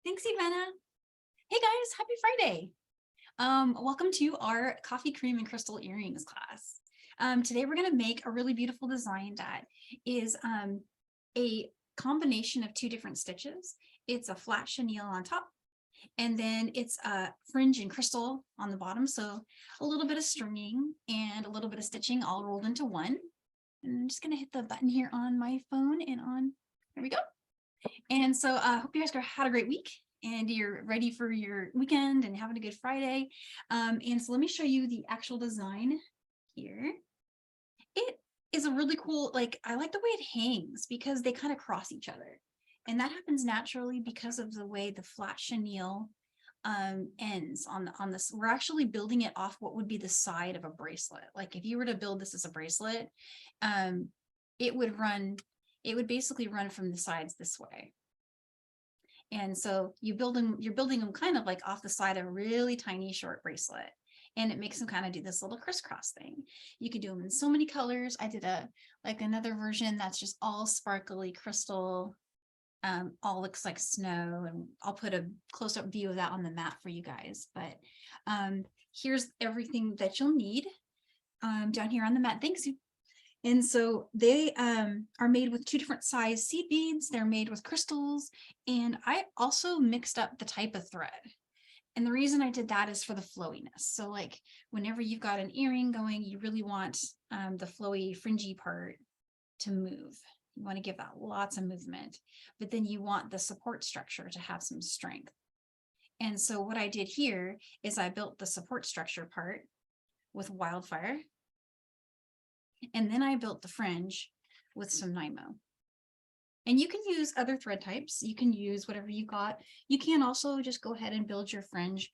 Thanks, Ivana. Hey guys, happy Friday. Welcome to our coffee cream and crystal earrings class. Today we're going to make a really beautiful design that is a combination of two different stitches. It's a flat chenille on top, and then it's a fringe and crystal on the bottom. So a little bit of stringing and a little bit of stitching all rolled into one. And I'm just going to hit the button here on my phone and there we go. And so I hope you guys had a great week and you're ready for your weekend and having a good Friday. And so let me show you the actual design here. It is a really cool, I like the way it hangs because they kind of cross each other. And that happens naturally because of the way the flat chenille ends on this. We're actually building it off what would be the side of a bracelet. Like if you were to build this as a bracelet, it would basically run from the sides this way. And so you're building them kind of like off the side of a really tiny short bracelet. And it makes them kind of do this little crisscross thing. You can do them in so many colors. I did another version that's just all sparkly crystal, all looks like snow. And I'll put a close-up view of that on the mat for you guys. But here's everything that you'll need down here on the mat. Thanks. And so they are made with two different size seed beads. They're made with crystals. And I also mixed up the type of thread. And the reason I did that is for the flowiness. So like whenever you've got an earring going, you really want the flowy fringy part to move. You want to give that lots of movement, but then you want the support structure to have some strength. And so what I did here is I built the support structure part with Wildfire. And then I built the fringe with some Nymo. And you can use other thread types. You can use whatever you got. You can also just go ahead and build your fringe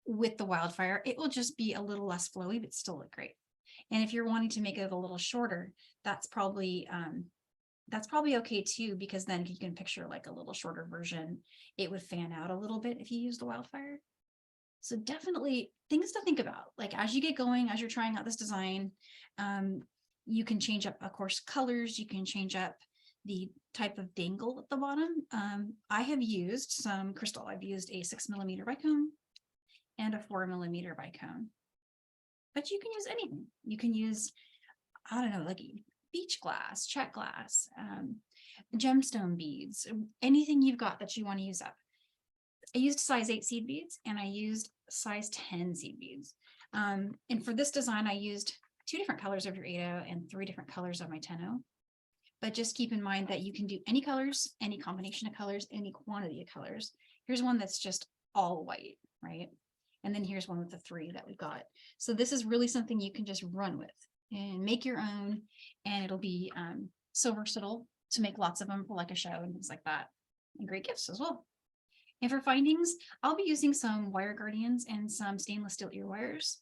with the Wildfire. It will just be a little less flowy, but still look great. And if you're wanting to make it a little shorter, that's probably okay too, because then you can picture like a little shorter version. It would fan out a little bit if you use the Wildfire. So definitely things to think about. Like as you get going, as you're trying out this design, you can change up, of course, colors. You can change up the type of dangle at the bottom. I have used some crystal. I've used a 6mm Bicone and a 4mm Bicone. But you can use anything. You can use, I don't know, like beach glass, Czech glass, gemstone beads, anything you've got that you want to use up. I used size 8 seed beads and I used size 10 seed beads. And for this design, I used 2 different colors of your 8-0 and 3 different colors of my 10-0. But just keep in mind that you can do any colors, any combination of colors, any quantity of colors. Here's one that's just all white, right? And then here's one with the 3 that we've got. So this is really something you can just run with and make your own. And it'll be so versatile to make lots of them for like a show and things like that. And great gifts as well. And for findings, I'll be using some wire guardians and some stainless steel ear wires.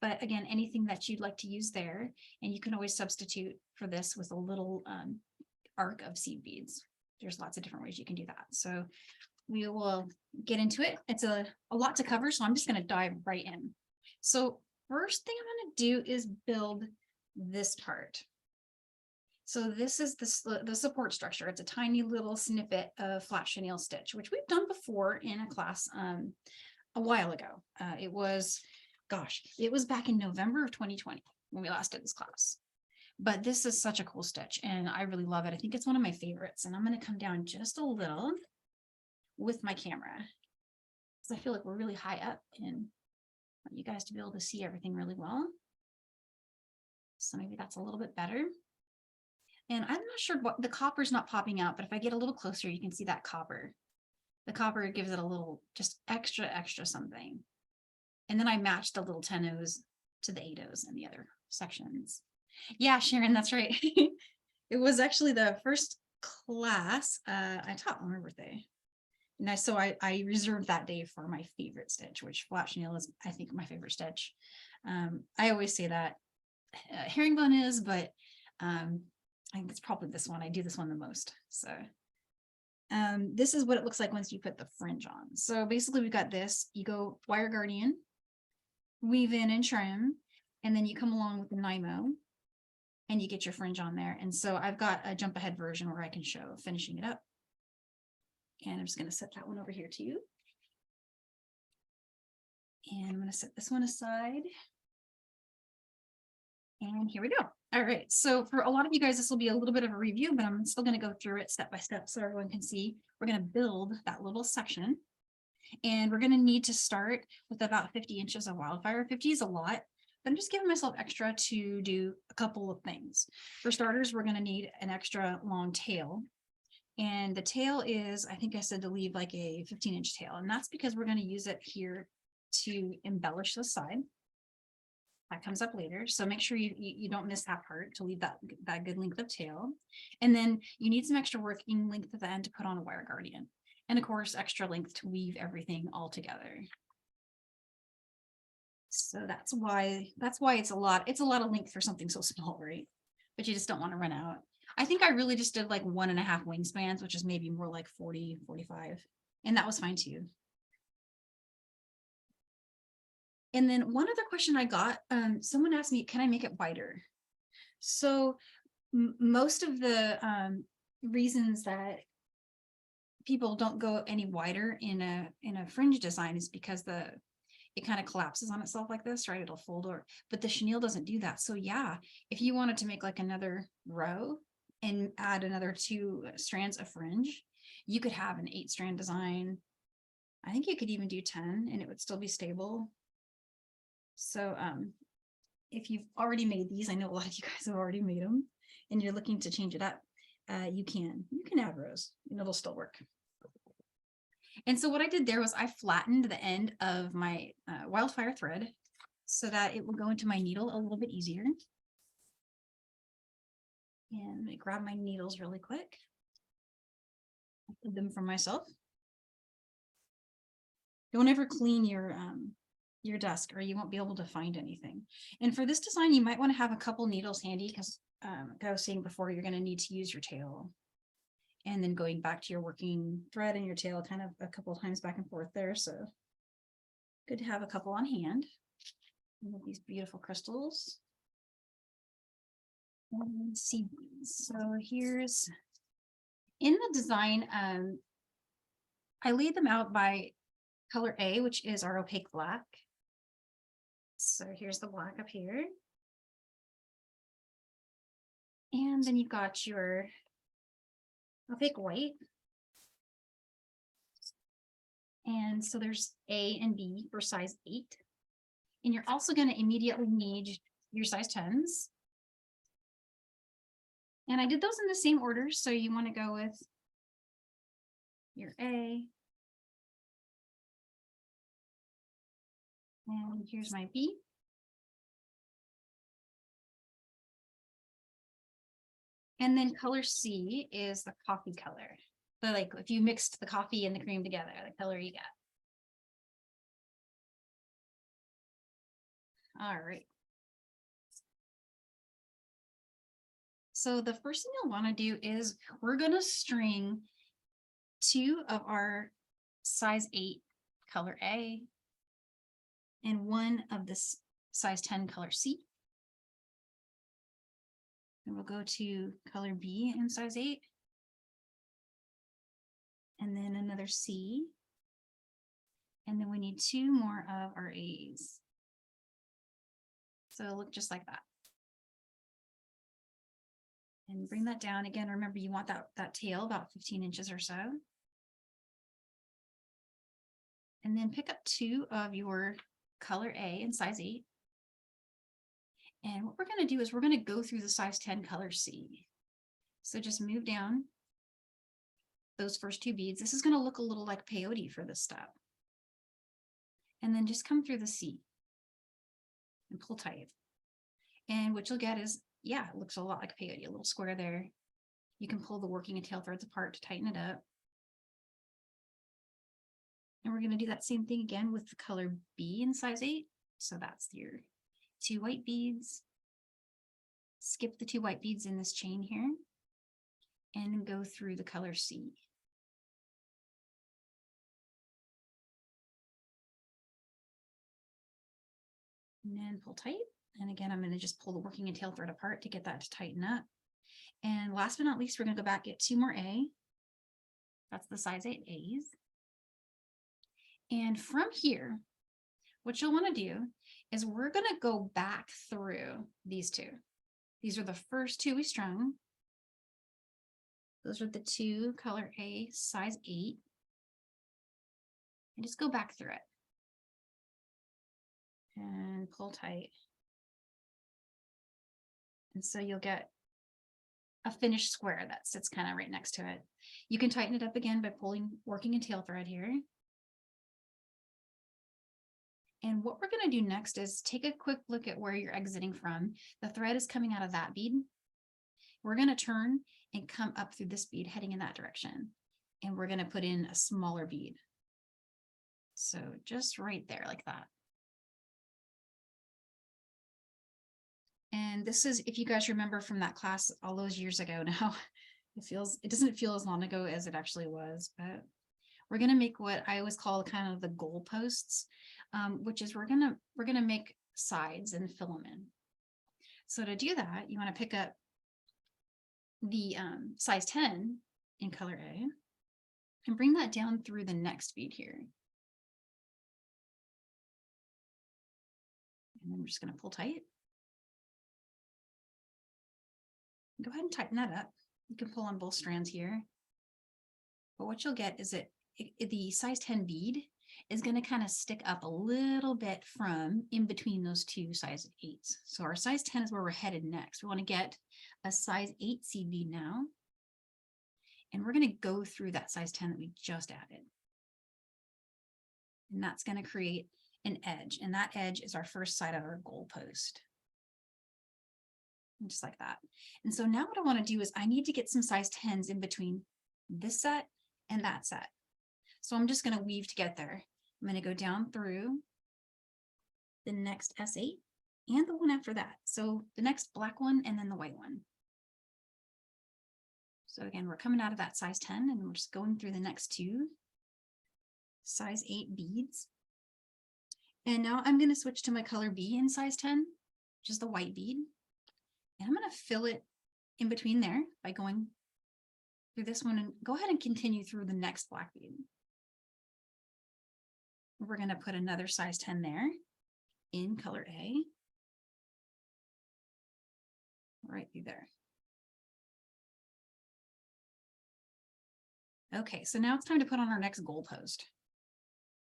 But again, anything that you'd like to use there, and you can always substitute for this with a little arc of seed beads. There's lots of different ways you can do that. So we will get into it. It's a lot to cover, so I'm just going to dive right in. So first thing I'm going to do is build this part. So this is the support structure. It's a tiny little snippet of flat chenille stitch, which we've done before in a class a while ago. It was back in November of 2020 when we last did this class. But this is such a cool stitch and I really love it. I think it's one of my favorites. And I'm going to come down just a little with my camera because I feel like we're really high up and I want you guys to be able to see everything really well. So maybe that's a little bit better. And I'm not sure what the copper's not popping out, but if I get a little closer, you can see that copper. The copper gives it a little just extra something. And then I matched the little 10-0s to the 8-0s in the other sections. Yeah, Sharon, that's right. It was actually the first class I taught on my birthday. And so I reserved that day for my favorite stitch, which flat chenille is, I think, my favorite stitch. I always say that herringbone is, but I think it's probably this one. I do this one the most. So this is what it looks like once you put the fringe on. So basically we've got this. You go wire guardian, weave in and trim, and then you come along with the Nymo and you get your fringe on there. And so I've got a jump ahead version where I can show finishing it up. And I'm just going to set that one over here too. And I'm going to set this one aside. And here we go. All right. So for a lot of you guys, this will be a little bit of a review, but I'm still going to go through it step by step so everyone can see. We're going to build that little section. And we're going to need to start with about 50 inches of Wildfire. 50 is a lot, but I'm just giving myself extra to do a couple of things. For starters, we're going to need an extra long tail. And the tail is, I think I said to leave like a 15-inch tail. And that's because we're going to use it here to embellish the side. That comes up later. So make sure you don't miss that part, to leave that good length of tail. And then you need some extra working length at the end to put on a wire guardian. And of course, extra length to weave everything all together. So that's why it's a lot of length for something so small, right? But you just don't want to run out. I think I really just did like 1.5 wingspans, which is maybe more like 40, 45. And that was fine too. And then one other question I got, someone asked me, can I make it wider? So most of the reasons that people don't go any wider in a fringe design is because it kind of collapses on itself like this, right? It'll fold over, but the chenille doesn't do that. So yeah, if you wanted to make like another row and add another 2 strands of fringe, you could have an 8-strand design. I think you could even do 10 and it would still be stable. So if you've already made these, I know a lot of you guys have already made them and you're looking to change it up, you can add rows and it'll still work. And so what I did there was I flattened the end of my Wildfire thread so that it will go into my needle a little bit easier. And let me grab my needles really quick. I did them for myself. Don't ever clean your desk or you won't be able to find anything. And for this design, you might want to have a couple needles handy because like I was saying before, you're going to need to use your tail. And then going back to your working thread and your tail kind of a couple of times back and forth there. So good to have a couple on hand. These beautiful crystals. And seed beads. So here's in the design, I laid them out by color A, which is our opaque black. So here's the black up here. And then you've got your opaque white. And so there's A and B for size 8. And you're also going to immediately need your size 10s. And I did those in the same order. So you want to go with your A. And here's my B. And then color C is the coffee color. So like if you mixed the coffee and the cream together, the color you get. All right. So the first thing you'll want to do is we're going to string 2 of our size 8 color A and 1 of this size 10 color C. And we'll go to color B in size 8. And then another C. And then we need 2 more of our A's. So it'll look just like that. And bring that down again. Remember, you want that tail about 15 inches or so. And then pick up 2 of your color A in size 8. And what we're going to do is we're going to go through the size 10 color C. So just move down those first 2 beads. This is going to look a little like peyote for this step. And then just come through the C and pull tight. And what you'll get is, yeah, it looks a lot like peyote, a little square there. You can pull the working and tail threads apart to tighten it up. And we're going to do that same thing again with the color B in size 8. So that's your 2 white beads. Skip the 2 white beads in this chain here and then go through the color C. And then pull tight. And again, I'm going to just pull the working and tail thread apart to get that to tighten up. And last but not least, we're going to go back, get 2 more A. That's the size 8As. And from here, what you'll want to do is we're going to go back through these two. These are the first two we strung. Those are the two color A, size 8. And just go back through it. And pull tight. And so you'll get a finished square that sits kind of right next to it. You can tighten it up again by working a tail thread here. And what we're going to do next is take a quick look at where you're exiting from. The thread is coming out of that bead. We're going to turn and come up through this bead heading in that direction. And we're going to put in a smaller bead. So just right there like that. And this is, if you guys remember from that class all those years ago now, it doesn't feel as long ago as it actually was, but we're going to make what I always call kind of the goal posts, which is we're going to make sides and fill them in. So to do that, you want to pick up the size 10 in color A and bring that down through the next bead here. And then we're just going to pull tight. Go ahead and tighten that up. You can pull on both strands here. But what you'll get is the size 10 bead is going to kind of stick up a little bit from in between those two size 8s. So our size 10 is where we're headed next. We want to get a size 8 seed bead now. And we're going to go through that size 10 that we just added. And that's going to create an edge. And that edge is our first side of our goal post. Just like that. And so now what I want to do is I need to get some size 10s in between this set and that set. So I'm just going to weave to get there. I'm going to go down through the next S8 and the one after that. So the next black one and then the white one. So again, we're coming out of that size 10 and we're just going through the next two size 8 beads. And now I'm going to switch to my color B in size 10, which is the white bead. And I'm going to fill it in between there by going through this one and go ahead and continue through the next black bead. We're going to put another size 10 there in color A, right through there. Okay, so now it's time to put on our next goal post.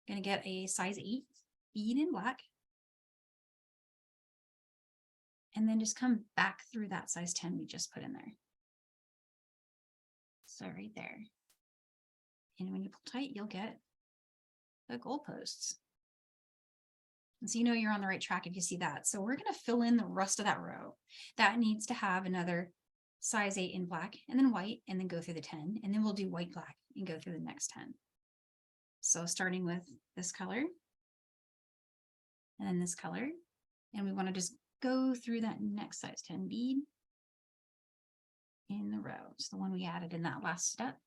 Going to get a size 8 bead in black. And then just come back through that size 10 we just put in there. So right there. And when you pull tight, you'll get the goal posts. And so you know you're on the right track if you see that. So we're going to fill in the rest of that row. That needs to have another size 8 in black and then white and then go through the 10. And then we'll do white, black and go through the next 10. So starting with this color and then this color. And we want to just go through that next size 10 bead in the row. It's the one we added in that last step.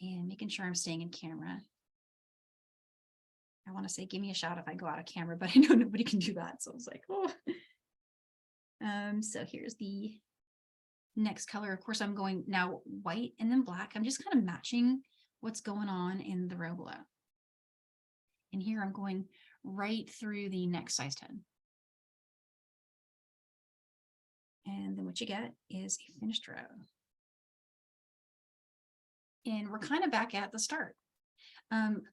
And making sure I'm staying in camera. I want to say, give me a shout if I go out of camera, but I know nobody can do that. So I was like, oh. So here's the next color. Of course, I'm going now white and then black. I'm just kind of matching what's going on in the row below. And here I'm going right through the next size 10. And then what you get is a finished row. And we're kind of back at the start.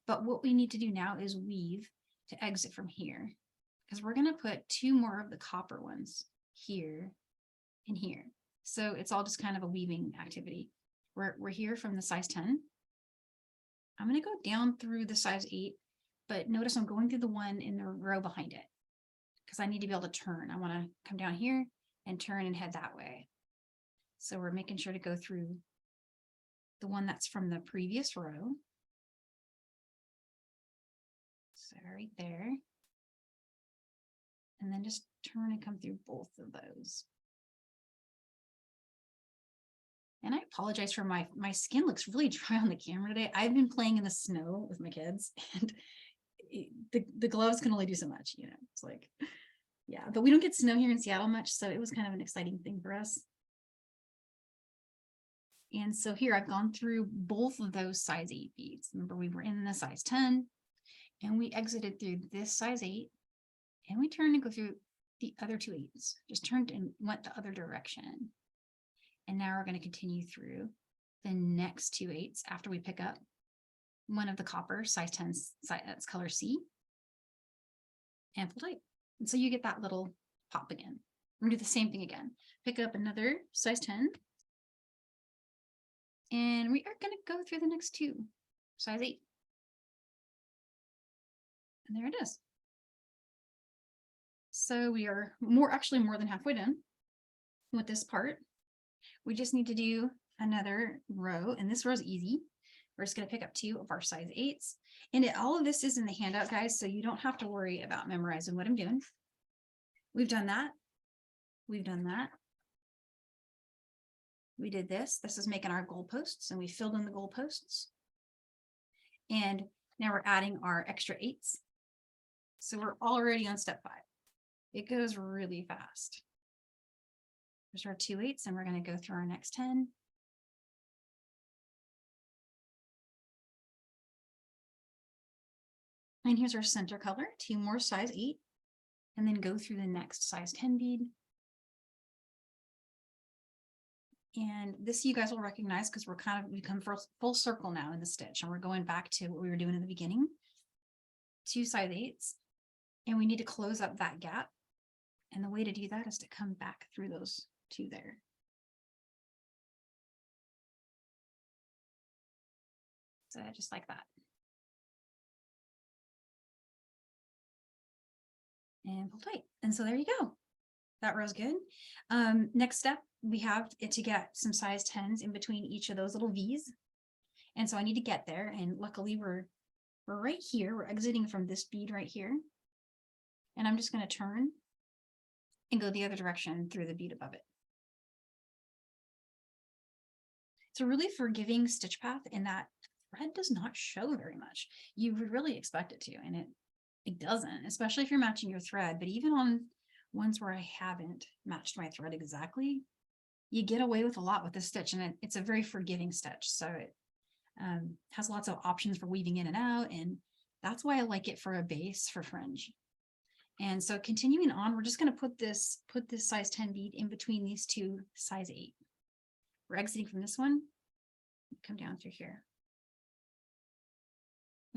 But what we need to do now is weave to exit from here, because we're going to put 2 more of the copper ones here and here. So it's all just kind of a weaving activity. We're here from the size 10. I'm going to go down through the size 8. But notice I'm going through the one in the row behind it because I need to be able to turn. I want to come down here and turn and head that way. So we're making sure to go through the one that's from the previous row. So right there. And then just turn and come through both of those. And I apologize for my skin looks really dry on the camera today. I've been playing in the snow with my kids and the gloves can only do so much, you know. It's like, yeah, but we don't get snow here in Seattle much, so it was kind of an exciting thing for us. And so here I've gone through both of those size 8 beads. Remember, we were in the size 10 and we exited through this size 8 and we turned and go through the other 2 8s, just turned and went the other direction. And now we're going to continue through the next 2 8s after we pick up one of the copper size 10, that's color C, and pull tight. And so you get that little pop again. We're going to do the same thing again. Pick up another size 10. And we are going to go through the next 2, size 8. And there it is. So we are actually more than halfway done with this part. We just need to do another row, and this row is easy. We're just going to pick up 2 of our size 8s. And all of this is in the handout, guys, so you don't have to worry about memorizing what I'm doing. We've done that. We've done that. We did this. This is making our goalposts, and we filled in the goalposts. And now we're adding our extra 8s. So we're already on step 5. It goes really fast. There's our 2 8s, and we're going to go through our next 10. And here's our center color, 2 more size 8, and then go through the next size 10 bead. And this you guys will recognize because we come full circle now in the stitch, and we're going back to what we were doing in the beginning. 2 size 8s, and we need to close up that gap. And the way to do that is to come back through those 2 there. So just like that. And pull tight. And so there you go. That row's good. Next step, we have to get some size 10s in between each of those little V's. And so I need to get there. And luckily we're right here. We're exiting from this bead right here. And I'm just going to turn and go the other direction through the bead above it. It's a really forgiving stitch path in that thread does not show very much. You would really expect it to, and it doesn't, especially if you're matching your thread. But even on ones where I haven't matched my thread exactly, you get away with a lot with this stitch, and it's a very forgiving stitch. So it has lots of options for weaving in and out, and that's why I like it for a base for fringe. And so continuing on, we're just going to put this size 10 bead in between these 2 size 8. We're exiting from this one, come down through here.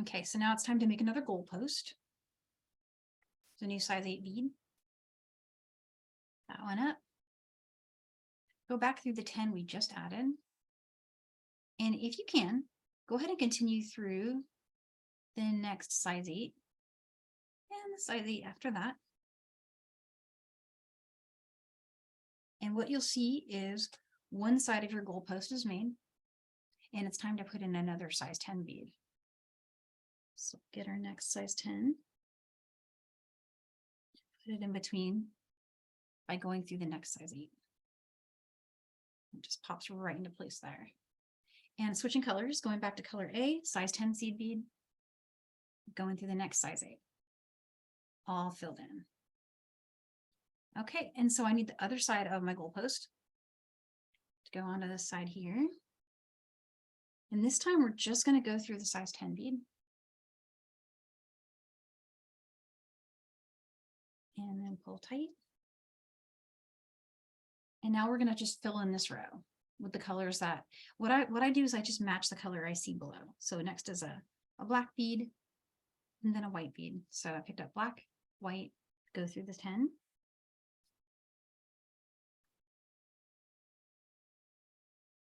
Okay, so now it's time to make another goalpost. So new size 8 bead. That one up. Go back through the 10 we just added. And if you can, go ahead and continue through the next size 8 and the size 8 after that. And what you'll see is one side of your goalpost is made, and it's time to put in another size 10 bead. So get our next size 10, put it in between by going through the next size 8. It just pops right into place there. And switching colors, going back to color A, size 10 seed bead, going through the next size 8, all filled in. Okay, and so I need the other side of my goalpost to go onto this side here. And this time we're just going to go through the size 10 bead. And then pull tight. And now we're going to just fill in this row with the colors that, what I do is I just match the color I see below. So next is a black bead and then a white bead. So I picked up black, white, go through the 10.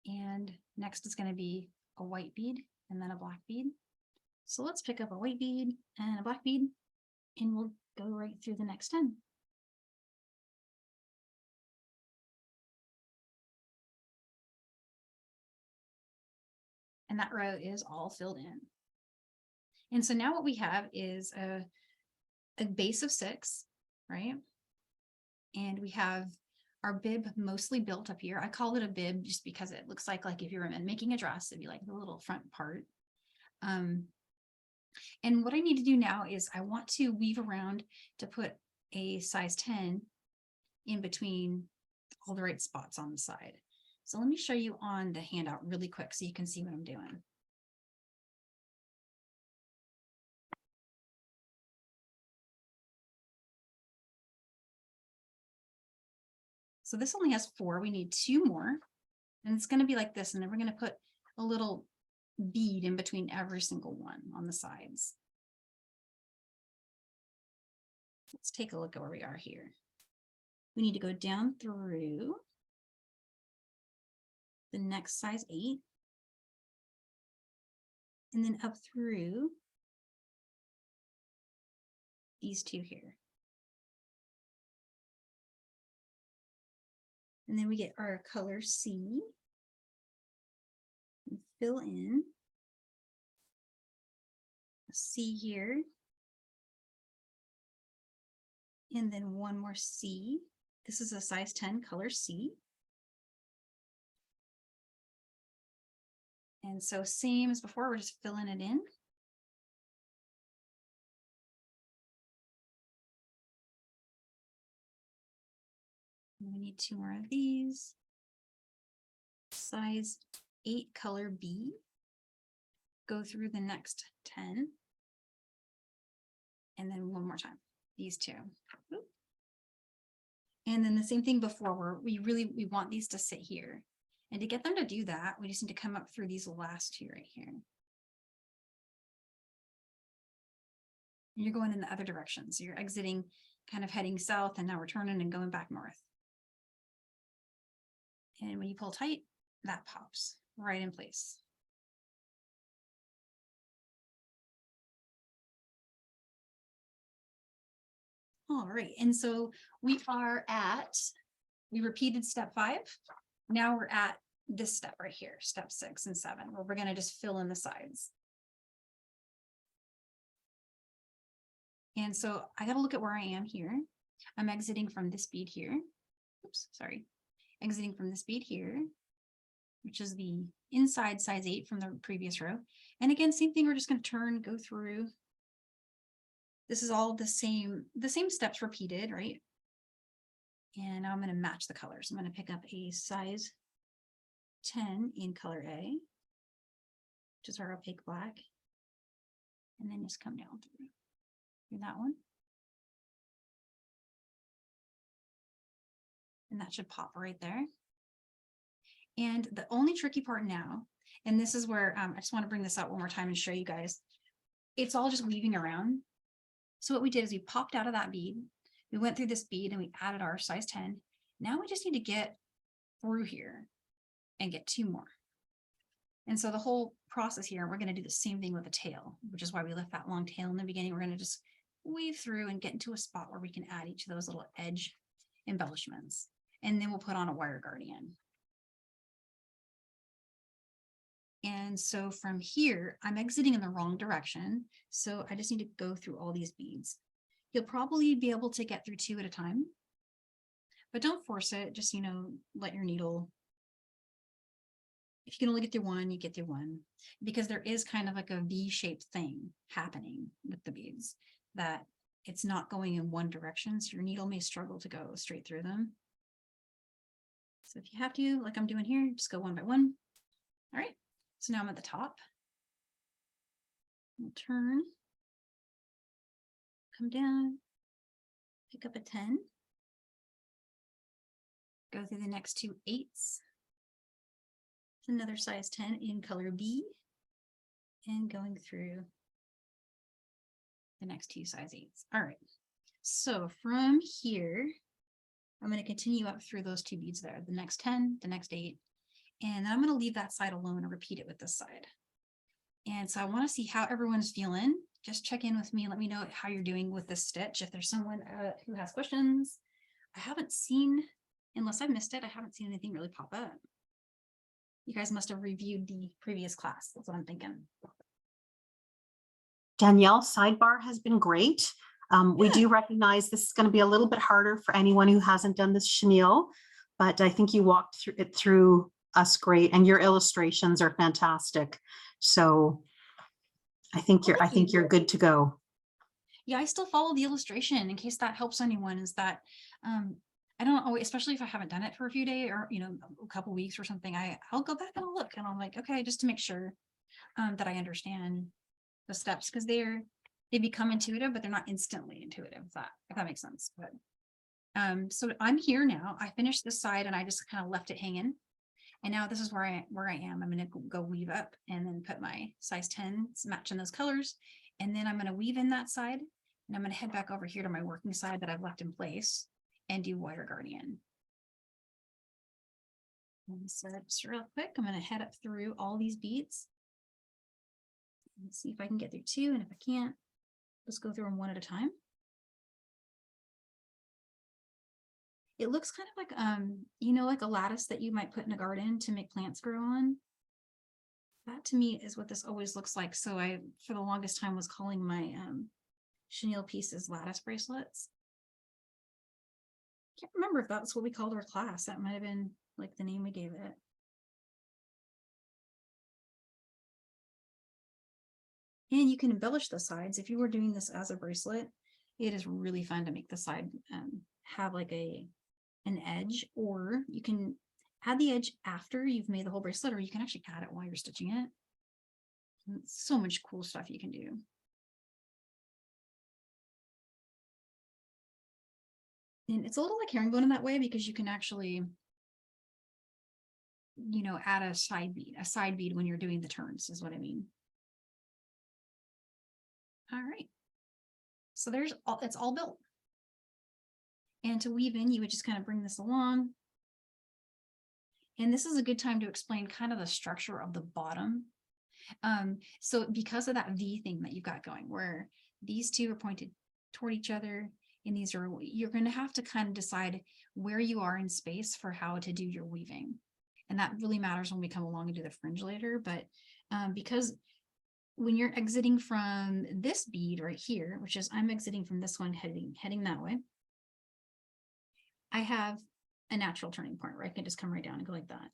And next is going to be a white bead and then a black bead. So let's pick up a white bead and a black bead, and we'll go right through the next 10. And that row is all filled in. And so now what we have is a base of 6, right? And we have our bib mostly built up here. I call it a bib just because it looks like if you were making a dress, it'd be like the little front part. And what I need to do now is I want to weave around to put a size 10 in between all the right spots on the side. So let me show you on the handout really quick so you can see what I'm doing. So this only has 4. We need 2 more. And it's going to be like this. And then we're going to put a little bead in between every single one on the sides. Let's take a look at where we are here. We need to go down through the next size 8. And then up through these 2 here. And then we get our color C and fill in a C here. And then one more C. This is a size 10 color C. And so same as before, we're just filling it in. And we need 2 more of these. Size 8 color B. Go through the next 10. And then one more time, these 2. Oop. And then the same thing before, where we want these to sit here. And to get them to do that, we just need to come up through these last 2 right here. And you're going in the other direction. So you're exiting, kind of heading south, and now we're turning and going back north. And when you pull tight, that pops right in place. All right, and so we repeated step 5. Now we're at this step right here, step 6 and 7, where we're gonna just fill in the sides. And so I gotta look at where I am here. I'm exiting from this bead here. Oops, sorry. Exiting from this bead here, which is the inside size 8 from the previous row. And again, same thing, we're just going to turn, go through. This is all the same steps repeated, right? And now I'm going to match the colors. I'm going to pick up a size 10 in color A, which is our opaque black. And then just come down through that one. And that should pop right there. And the only tricky part now, and this is where I just want to bring this out one more time and show you guys, it's all just weaving around. So what we did is we popped out of that bead, we went through this bead and we added our size 10. Now we just need to get through here and get 2 more. And so the whole process here, we're going to do the same thing with the tail, which is why we left that long tail in the beginning. We're going to just weave through and get into a spot where we can add each of those little edge embellishments. And then we'll put on a wire guardian. And so from here, I'm exiting in the wrong direction. So I just need to go through all these beads. You'll probably be able to get through 2 at a time, but don't force it. Just, let your needle, if you can only get through 1, you get through 1, because there is kind of like a V-shaped thing happening with the beads, that it's not going in one direction. So your needle may struggle to go straight through them. So if you have to, like I'm doing here, just go 1 by 1. All right. So now I'm at the top. We'll turn, come down, pick up a 10, go through the next 2 8s, another size 10 in color B, and going through the next 2 size 8s. All right. So from here, I'm going to continue up through those 2 beads there, the next 10, the next 8, and then I'm going to leave that side alone and repeat it with this side. And so I want to see how everyone's feeling. Just check in with me and let me know how you're doing with this stitch. If there's someone who has questions, I haven't seen, unless I missed it, I haven't seen anything really pop up. You guys must have reviewed the previous class. That's what I'm thinking. Danielle, sidebar has been great. We do recognize this is going to be a little bit harder for anyone who hasn't done this chenille, but I think you walked through us great, and your illustrations are fantastic. So I think you're good to go. Yeah, I still follow the illustration in case that helps anyone. Is that I don't always, especially if I haven't done it for a few days or, you know, a couple weeks or something, I'll go back and I'll look and I'm like, okay, just to make sure that I understand the steps because they become intuitive, but they're not instantly intuitive, if that makes sense. But so I'm here now. I finished this side and I just kind of left it hanging. And now this is where I am. I'm going to go weave up and then put my size 10 matching those colors. And then I'm going to weave in that side and I'm going to head back over here to my working side that I've left in place and do wire guardian. And so just real quick, I'm going to head up through all these beads. Let's see if I can get through 2. And if I can't, let's go through them one at a time. It looks kind of like, you know, like a lattice that you might put in a garden to make plants grow on. That to me is what this always looks like. So I, for the longest time, was calling my chenille pieces lattice bracelets. Can't remember if that's what we called our class. That might have been like the name we gave it. And you can embellish the sides. If you were doing this as a bracelet, it is really fun to make the side have like an edge, or you can add the edge after you've made the whole bracelet, or you can actually add it while you're stitching it. So much cool stuff you can do. And it's a little like herringbone in that way because you can actually, you know, add a side bead when you're doing the turns is what I mean. All right. So there's all, it's all built. And to weave in, you would just kind of bring this along. And this is a good time to explain kind of the structure of the bottom. So because of that V thing that you've got going, where these two are pointed toward each other, and these are, you're going to have to kind of decide where you are in space for how to do your weaving. And that really matters when we come along and do the fringe later. But because when you're exiting from this bead right here, which is I'm exiting from this one heading that way, I have a natural turning point where I can just come right down and go like that.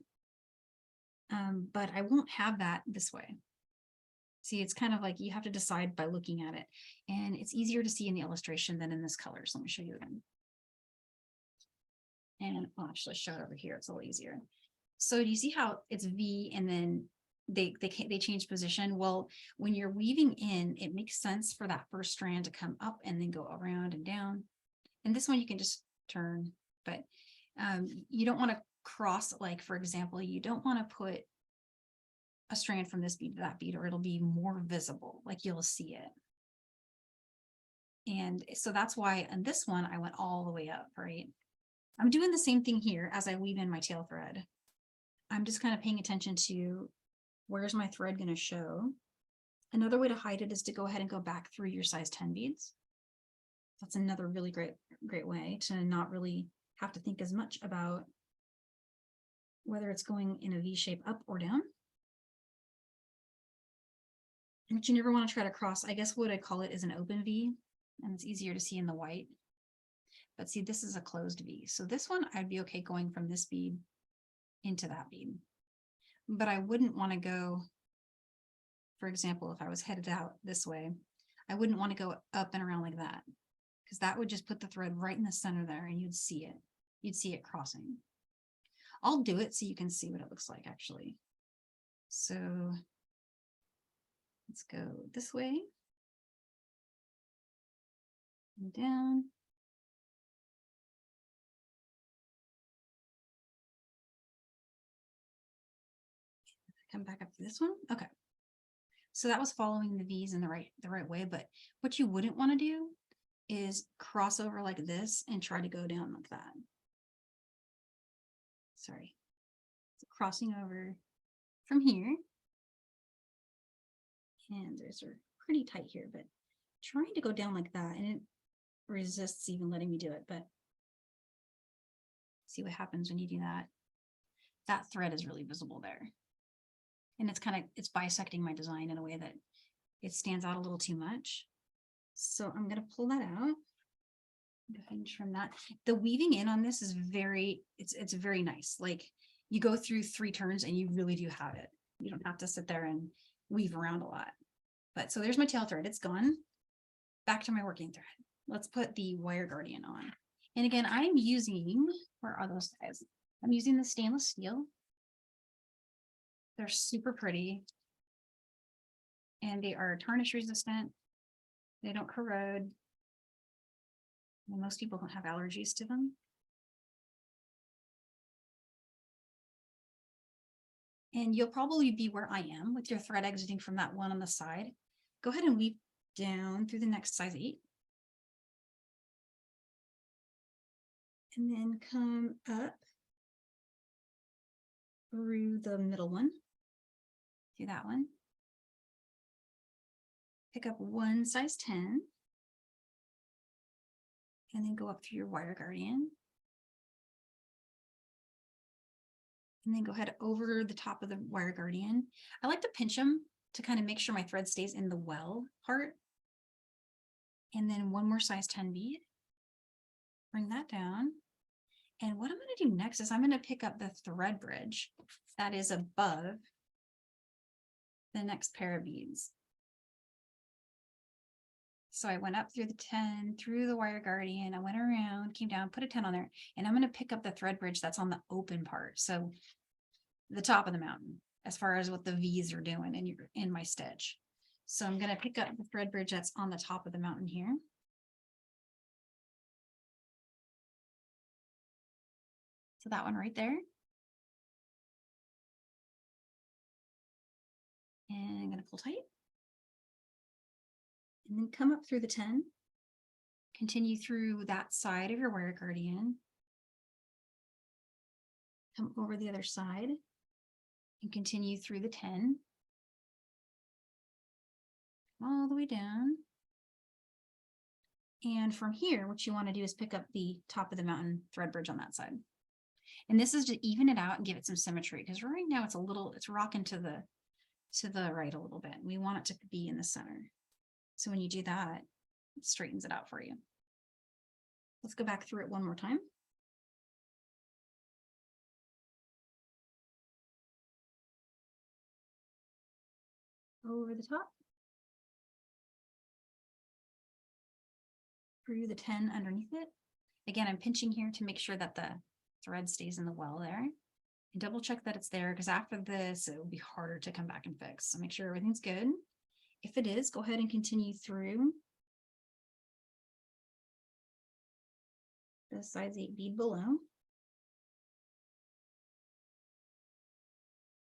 But I won't have that this way. See, it's kind of like you have to decide by looking at it. And it's easier to see in the illustration than in this color. So let me show you again. And I'll actually show it over here. It's a little easier. So do you see how it's V and then they change position? Well, when you're weaving in, it makes sense for that first strand to come up and then go around and down. And this one you can just turn, but you don't want to cross, like, for example, you don't want to put a strand from this bead to that bead, or it'll be more visible, like you'll see it. And so that's why on this one, I went all the way up, right? I'm doing the same thing here as I weave in my tail thread. I'm just kind of paying attention to where's my thread going to show. Another way to hide it is to go ahead and go back through your size 10 beads. That's another really great way to not really have to think as much about whether it's going in a V shape up or down. But you never want to try to cross. I guess what I call it is an open V, and it's easier to see in the white. But see, this is a closed V. So this one, I'd be okay going from this bead into that bead. But I wouldn't want to go, for example, if I was headed out this way, I wouldn't want to go up and around like that, because that would just put the thread right in the center there and you'd see it. You'd see it crossing. I'll do it so you can see what it looks like actually. So let's go this way and down. Come back up to this one. Okay. So that was following the V's in the right way, but what you wouldn't want to do is cross over like this and try to go down like that. Sorry. So crossing over from here. And there's are pretty tight here, but trying to go down like that, and it resists even letting me do it, but see what happens when you do that. That thread is really visible there. And it's bisecting my design in a way that it stands out a little too much. So I'm going to pull that out. Go ahead and trim that. The weaving in on this is it's very nice. Like you go through 3 turns and you really do have it. You don't have to sit there and weave around a lot. But so there's my tail thread. It's gone. Back to my working thread. Let's put the wire guardian on. And again, I'm using, where are those guys? I'm using the stainless steel. They're super pretty. And they are tarnish resistant. They don't corrode. Well, most people don't have allergies to them. And you'll probably be where I am with your thread exiting from that one on the side. Go ahead and weave down through the next size 8. And then come up through the middle one, do that one. Pick up one size 10. And then go up through your wire guardian. And then go ahead over the top of the wire guardian. I like to pinch them to kind of make sure my thread stays in the well part. And then one more size 10 bead. Bring that down. And what I'm going to do next is I'm going to pick up the thread bridge that is above the next pair of beads. So I went up through the 10, through the wire guardian, I went around, came down, put a 10 on there, and I'm going to pick up the thread bridge that's on the open part. So the top of the mountain, as far as what the V's are doing in my stitch. So I'm going to pick up the thread bridge that's on the top of the mountain here. So that one right there. And I'm going to pull tight. And then come up through the 10. Continue through that side of your wire guardian. Come over the other side. And continue through the 10. All the way down. And from here, what you want to do is pick up the top of the mountain thread bridge on that side. And this is to even it out and give it some symmetry, because right now it's rocking to the right a little bit. We want it to be in the center. So when you do that, it straightens it out for you. Let's go back through it one more time. Over the top. Through the 10 underneath it. Again, I'm pinching here to make sure that the thread stays in the well there. And double check that it's there, because after this, it will be harder to come back and fix. So make sure everything's good. If it is, go ahead and continue through the size 8 bead below.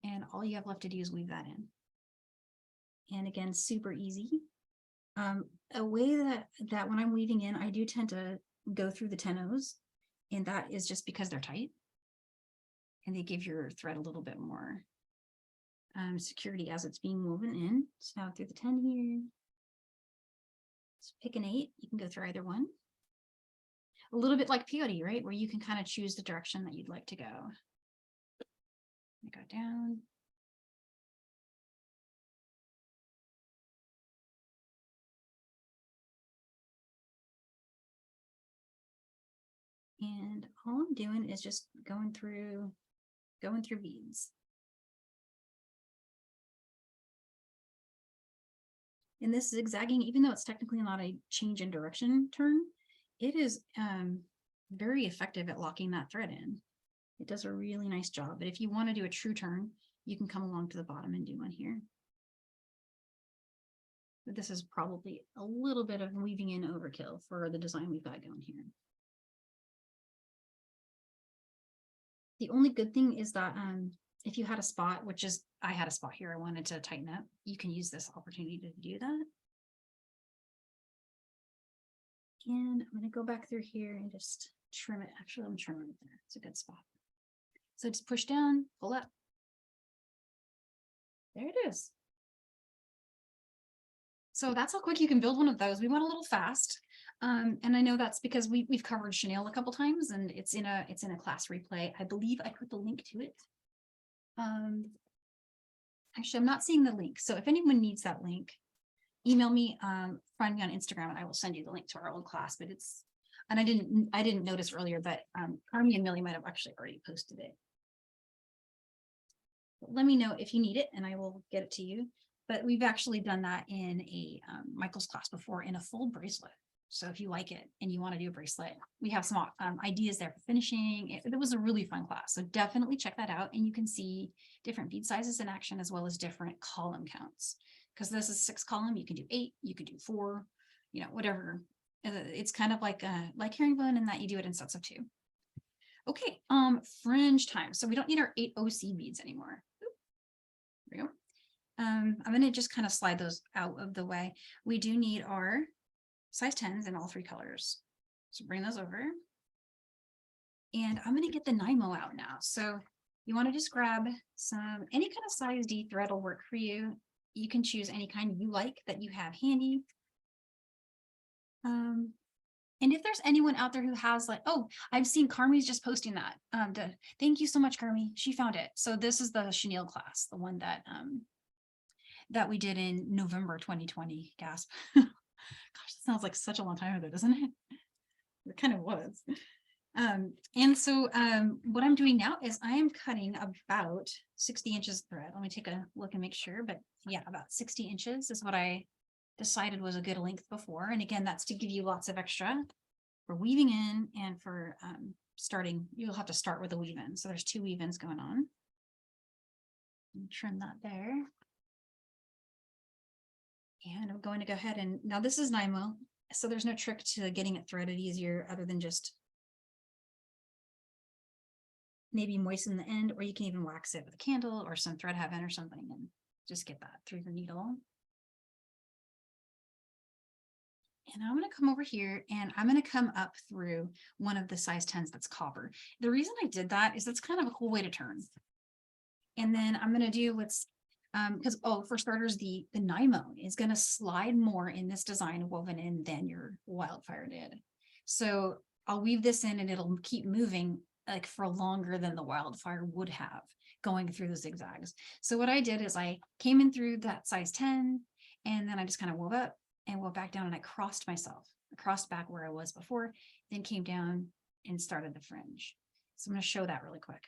And all you have left to do is weave that in. And again, super easy. A way that when I'm weaving in, I do tend to go through the 10 O's, and that is just because they're tight. And they give your thread a little bit more security as it's being woven in. So now through the 10 here, let's pick an 8. You can go through either one. A little bit like peyote, right? Where you can kind of choose the direction that you'd like to go. Go down. And all I'm doing is just going through beads. And this zigzagging, even though it's technically not a change in direction turn, it is very effective at locking that thread in. It does a really nice job. But if you want to do a true turn, you can come along to the bottom and do one here. But this is probably a little bit of weaving in overkill for the design we've got going here. The only good thing is that if you had a spot, which is, I had a spot here I wanted to tighten up, you can use this opportunity to do that. And I'm going to go back through here and just trim it. Actually, I'm trimming it there. It's a good spot. So just push down, pull up. There it is. So that's how quick you can build one of those. We went a little fast. And I know that's because we've covered chenille a couple times, and it's in a class replay. I believe I put the link to it. Actually, I'm not seeing the link. So if anyone needs that link, email me, find me on Instagram, and I will send you the link to our old class. But it's, and I didn't notice earlier, but Carmi and Millie might have actually already posted it. But let me know if you need it, and I will get it to you. But we've actually done that in a Michael's class before in a full bracelet. So if you like it and you want to do a bracelet, we have some ideas there for finishing. It was a really fun class. So definitely check that out. And you can see different bead sizes in action as well as different column counts. Because this is 6 column, you can do 8, you can do 4, you know, whatever. It's kind of like herringbone in that you do it in sets of 2. Okay, fringe time. So we don't need our 8 OC beads anymore. Oop, there we go. I'm going to just kind of slide those out of the way. We do need our size 10s in all 3 colors. So bring those over. And I'm going to get the Nymo out now. So you want to just grab any kind of size D thread will work for you. You can choose any kind you like that you have handy. And if there's anyone out there who has like, oh, I've seen Carmi's just posting that. Thank you so much, Carmi. She found it. So this is the chenille class, the one that that we did in November 2020. Gasp. Gosh, that sounds like such a long time ago, doesn't it? It kind of was. And so what I'm doing now is I am cutting about 60 inches thread. Let me take a look and make sure. But yeah, about 60 inches is what I decided was a good length before. And again, that's to give you lots of extra for weaving in and for starting. You'll have to start with a weave in. So there's 2 weave ins going on. Trim that there. And I'm going to go ahead and now this is Nymo. So there's no trick to getting it threaded easier other than just maybe moisten the end, or you can even wax it with a candle or some thread heaven or something and just get that through your needle. And I'm going to come over here and I'm going to come up through one of the size 10s that's copper. The reason I did that is that's kind of a cool way to turn. And then I'm going to do what's because for starters, the Nymo is going to slide more in this design woven in than your Wildfire did. So I'll weave this in and it'll keep moving like for longer than the Wildfire would have going through the zigzags. So what I did is I came in through that size 10 and then I just kind of wove up and wove back down and I crossed myself. I crossed back where I was before, then came down and started the fringe. So I'm going to show that really quick.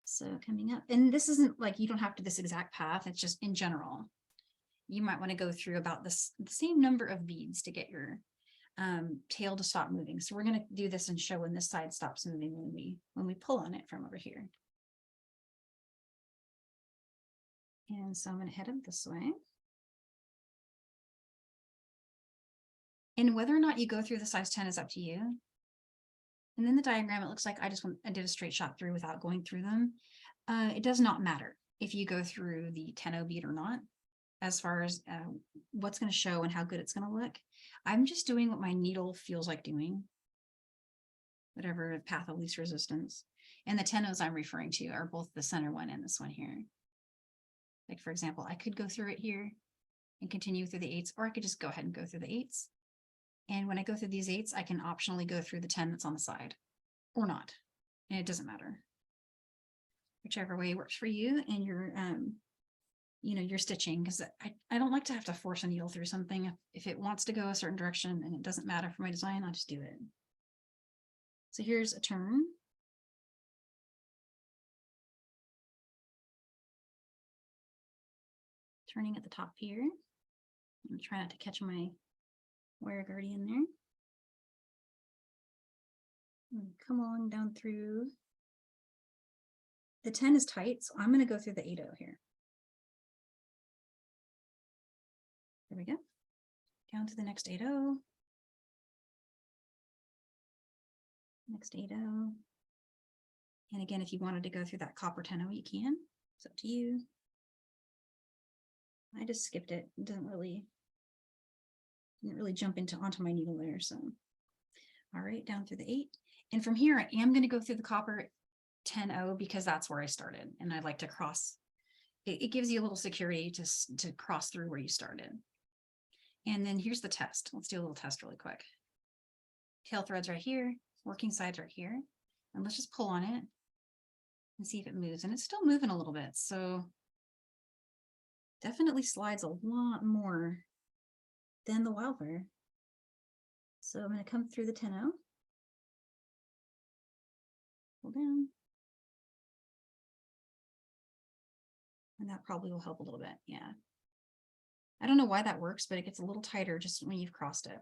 So coming up, and this isn't like you don't have to this exact path, it's just in general. You might want to go through about the same number of beads to get your tail to stop moving. So we're going to do this and show when this side stops moving when we pull on it from over here. And so I'm going to head up this way. And whether or not you go through the size 10 is up to you. And then the diagram, it looks like I did a straight shot through without going through them. It does not matter if you go through the 10-0 bead or not, as far as what's going to show and how good it's going to look. I'm just doing what my needle feels like doing, whatever path of least resistance. And the 10-0s I'm referring to are both the center one and this one here. Like, for example, I could go through it here and continue through the 8s, or I could just go ahead and go through the 8s. And when I go through these 8s, I can optionally go through the 10 that's on the side or not. And it doesn't matter. Whichever way works for you and your, your stitching, because I don't like to have to force a needle through something. If it wants to go a certain direction and it doesn't matter for my design, I'll just do it. So here's a turn. Turning at the top here. I'm trying not to catch my wire guardian there. And come on down through. The 10 is tight, so I'm going to go through the 8-0 here. There we go. Down to the next 8-0. Next 8-0. And again, if you wanted to go through that copper 10-0, you can. It's up to you. I just skipped it. It didn't really jump onto my needle there. So, all right, down through the 8. And from here, I am going to go through the copper 10-0 because that's where I started. And I'd like to cross. It gives you a little security to cross through where you started. And then here's the test. Let's do a little test really quick. Tail threads right here, working sides right here. And let's just pull on it and see if it moves. And it's still moving a little bit. So definitely slides a lot more than the Wildfire. So I'm going to come through the 10-0. Pull down. And that probably will help a little bit. Yeah. I don't know why that works, but it gets a little tighter just when you've crossed it.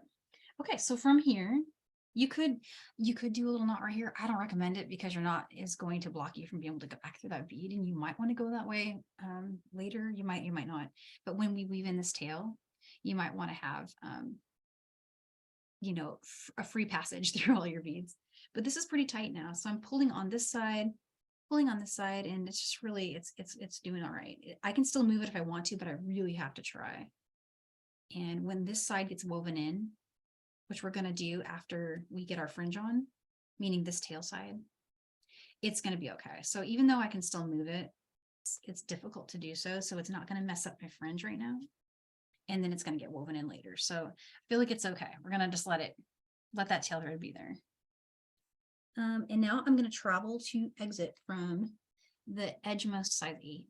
Okay, so from here, you could do a little knot right here. I don't recommend it because your knot is going to block you from being able to go back through that bead, and you might want to go that way later. You might not. But when we weave in this tail, you might want to have you know, a free passage through all your beads. But this is pretty tight now, so I'm pulling on this side, and it's just really it's doing all right. I can still move it if I want to, but I really have to try. And when this side gets woven in, which we're going to do after we get our fringe on, meaning this tail side, it's going to be okay. So even though I can still move it, it's difficult to do so. So it's not going to mess up my fringe right now. And then it's going to get woven in later. So I feel like it's okay. We're going to just let that tail thread be there. And now I'm going to travel to exit from the edgemost size 8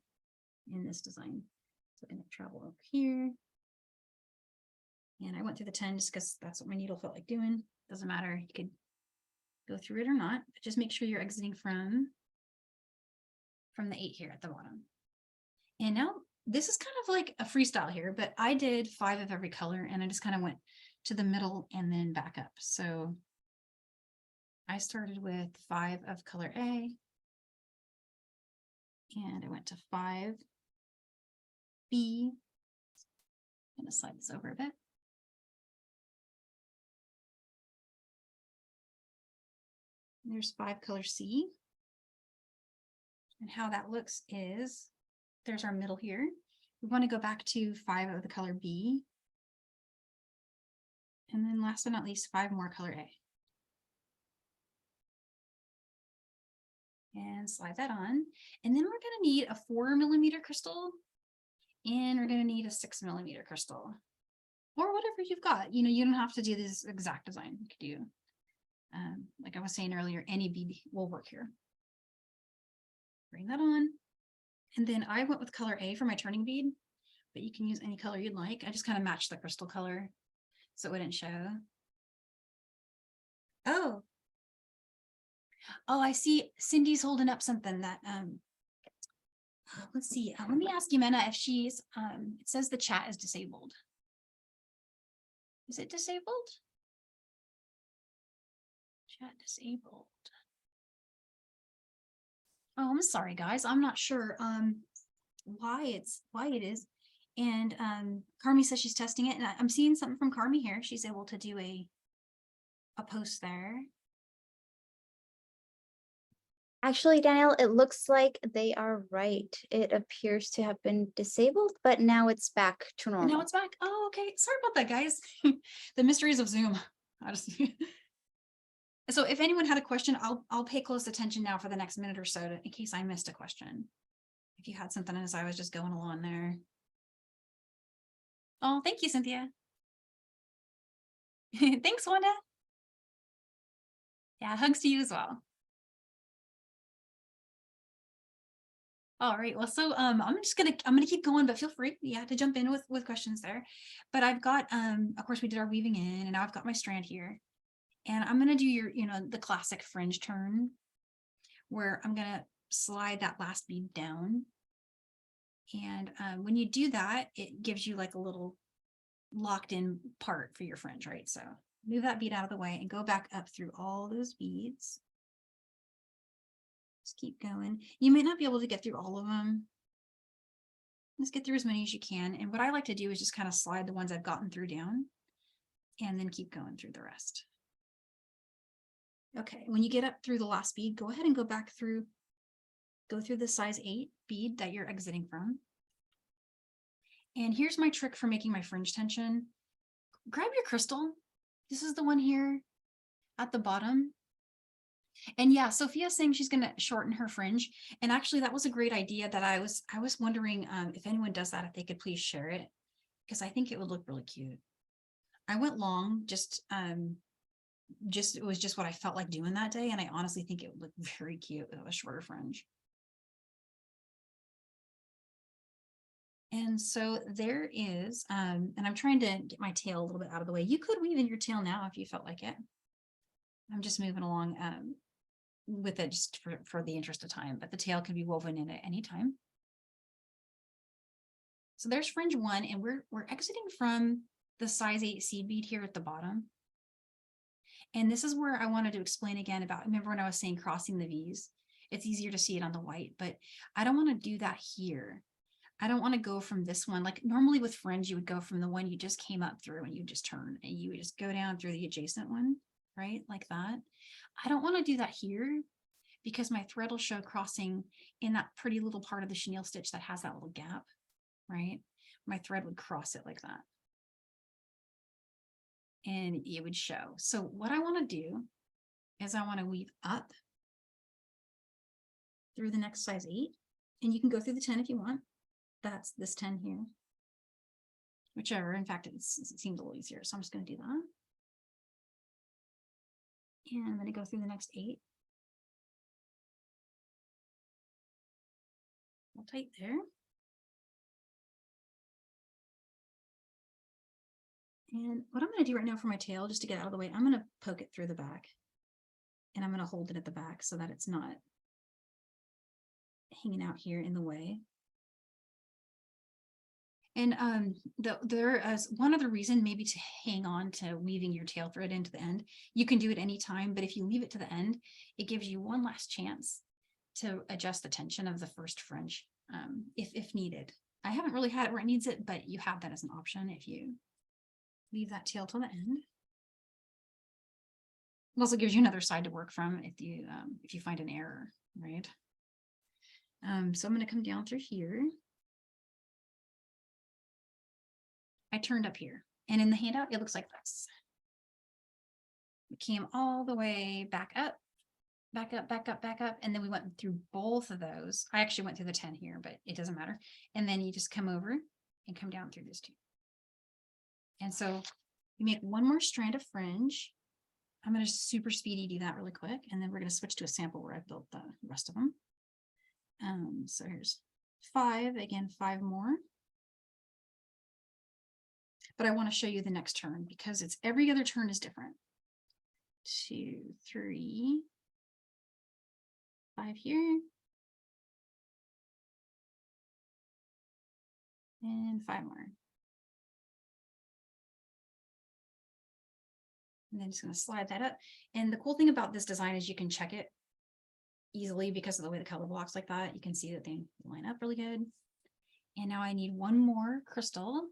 in this design. So I'm going to travel over here. And I went through the 10 just because that's what my needle felt like doing. Doesn't matter. You could go through it or not, but just make sure you're exiting from the 8 here at the bottom. And now this is kind of like a freestyle here, but I did 5 of every color and I just kind of went to the middle and then back up. So I started with 5 of color A and I went to 5 B. I'm going to slide this over a bit. There's 5 color C. And how that looks is there's our middle here. We want to go back to 5 of the color B. And then last but not least, 5 more color A. And slide that on. And then we're going to need a 4mm crystal and we're going to need a 6mm crystal or whatever you've got. You know, you don't have to do this exact design. You could do, like I was saying earlier, any bead will work here. Bring that on. And then I went with color A for my turning bead, but you can use any color you'd like. I just kind of matched the crystal color so it wouldn't show. Oh, I see Cindy's holding up something that, let's see. Let me ask Yemena if she's, it says the chat is disabled. Is it disabled? Chat disabled. Oh, I'm sorry, guys. I'm not sure why it is. And Carmi says she's testing it, and I'm seeing something from Carmi here. She's able to do a post there. Actually, Danielle, it looks like they are right. It appears to have been disabled, but now it's back to And normal. now it's back. Oh, okay. Sorry about that, guys. The mysteries of Zoom. I just so if anyone had a question, I'll pay close attention now for the next minute or so in case I missed a question. If you had something as I was just going along there. Oh, thank you, Cynthia. Thanks, Wanda. Yeah, hugs to you as well. All right, well, so I'm gonna keep going, but feel free, yeah, to jump in with questions there. But I've got of course we did our weaving in, and now I've got my strand here, and I'm gonna do your, you know, the classic fringe turn, where I'm gonna slide that last bead down, and when you do that, it gives you like a little locked in part for your fringe, right? So move that bead out of the way and go back up through all those beads. Just keep going. You may not be able to get through all of them. Just get through as many as you can. And what I like to do is just kind of slide the ones I've gotten through down and then keep going through the rest. Okay, when you get up through the last bead, go ahead and go back through, go through the size 8 bead that you're exiting from. And here's my trick for making my fringe tension. Grab your crystal. This is the one here at the bottom. And yeah, Sophia's saying she's going to shorten her fringe. And actually that was a great idea that I was wondering if anyone does that, if they could please share it, because I think it would look really cute. I went long, it was just what I felt like doing that day. And I honestly think it would look very cute with a shorter fringe. And so there is, and I'm trying to get my tail a little bit out of the way. You could weave in your tail now if you felt like it. I'm just moving along with it just for the interest of time, but the tail can be woven in at any time. So there's fringe 1, and we're exiting from the size 8 seed bead here at the bottom. And this is where I wanted to explain again about, remember when I was saying crossing the V's? It's easier to see it on the white, but I don't want to do that here. I don't want to go from this one. Like normally with fringe, you would go from the one you just came up through and you just turn and you would just go down through the adjacent one, right? Like that. I don't want to do that here because my thread will show crossing in that pretty little part of the chenille stitch that has that little gap, right? My thread would cross it like that. And it would show. So what I want to do is I want to weave up through the next size 8, and you can go through the 10 if you want. That's this 10 here, whichever. In fact, it seems a little easier, so I'm just going to do that. And I'm going to go through the next 8. Hold tight there. And what I'm going to do right now for my tail, just to get out of the way, I'm going to poke it through the back. And I'm going to hold it at the back so that it's not hanging out here in the way. And there is one other reason maybe to hang on to weaving your tail thread into the end. You can do it anytime, but if you leave it to the end, it gives you one last chance to adjust the tension of the first fringe if needed. I haven't really had it where it needs it, but you have that as an option if you leave that tail till the end. It also gives you another side to work from if you find an error, right? So I'm going to come down through here. I turned up here, and in the handout, it looks like this. We came all the way back up, back up, back up, back up, and then we went through both of those. I actually went through the 10 here, but it doesn't matter. And then you just come over and come down through this too. And so you make one more strand of fringe. I'm going to super speedy do that really quick, and then we're going to switch to a sample where I've built the rest of them. So here's 5, again, 5 more. But I want to show you the next turn because it's every other turn is different. 2, 3, 5 here. And 5 more. And then just going to slide that up. And the cool thing about this design is you can check it easily because of the way the color blocks like that. You can see that they line up really good. And now I need one more crystal.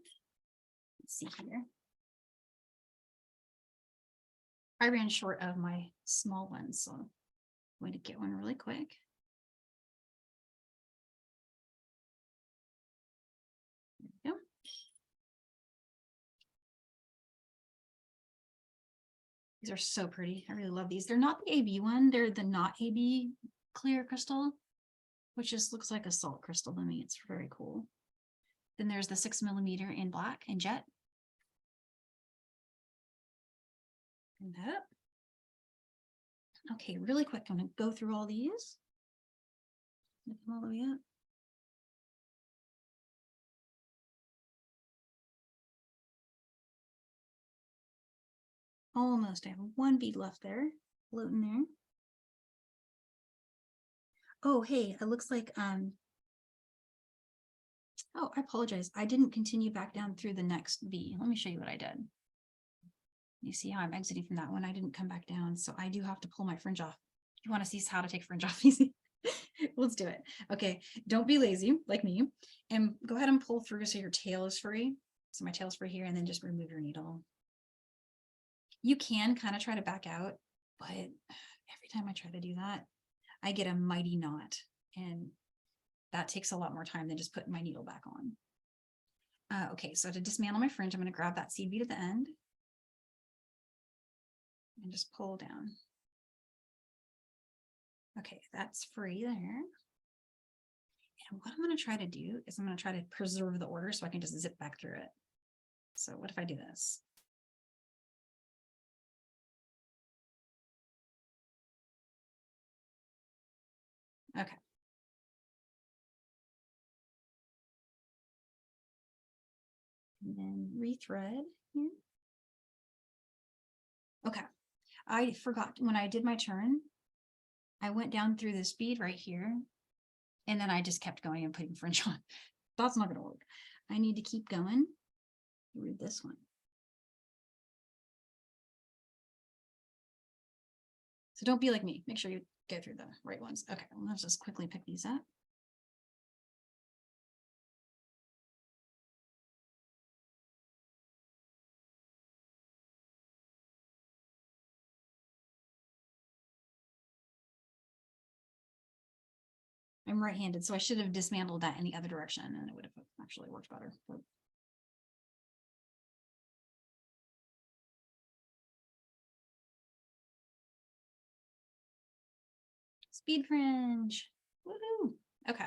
Let's see here. I ran short of my small ones, so I'm going to get one really quick. There we go. These are so pretty. I really love these. They're not the AB one. They're the not AB clear crystal, which just looks like a salt crystal to me. It's very cool. Then there's the 6mm in black and jet. Bring that up. Okay, really quick. I'm going to go through all these. Lift them all the way up. Almost. I have one bead left there, floating there. Oh, hey, it looks like, oh, I apologize. I didn't continue back down through the next B. Let me show you what I did. You see how I'm exiting from that one? I didn't come back down, so I do have to pull my fringe off. You want to see how to take fringe off easy? Let's do it. Okay, don't be lazy like me, and go ahead and pull through so your tail is free. So my tail's free here, and then just remove your needle. You can kind of try to back out, but every time I try to do that, I get a mighty knot, and that takes a lot more time than just putting my needle back on. Okay, so to dismantle my fringe, I'm going to grab that seed bead at the end and just pull down. Okay, that's free there. And what I'm going to try to do is I'm going to try to preserve the order so I can just zip back through it. So what if I do this? Okay. And then rethread here. Okay. I forgot when I did my turn, I went down through this bead right here, and then I just kept going and putting fringe on. That's not going to work. I need to keep going through this one. So don't be like me. Make sure you go through the right ones. Okay, let's just quickly pick these up. I'm right-handed, so I should have dismantled that in the other direction and it would have actually worked better. But speed fringe. Woohoo. Okay.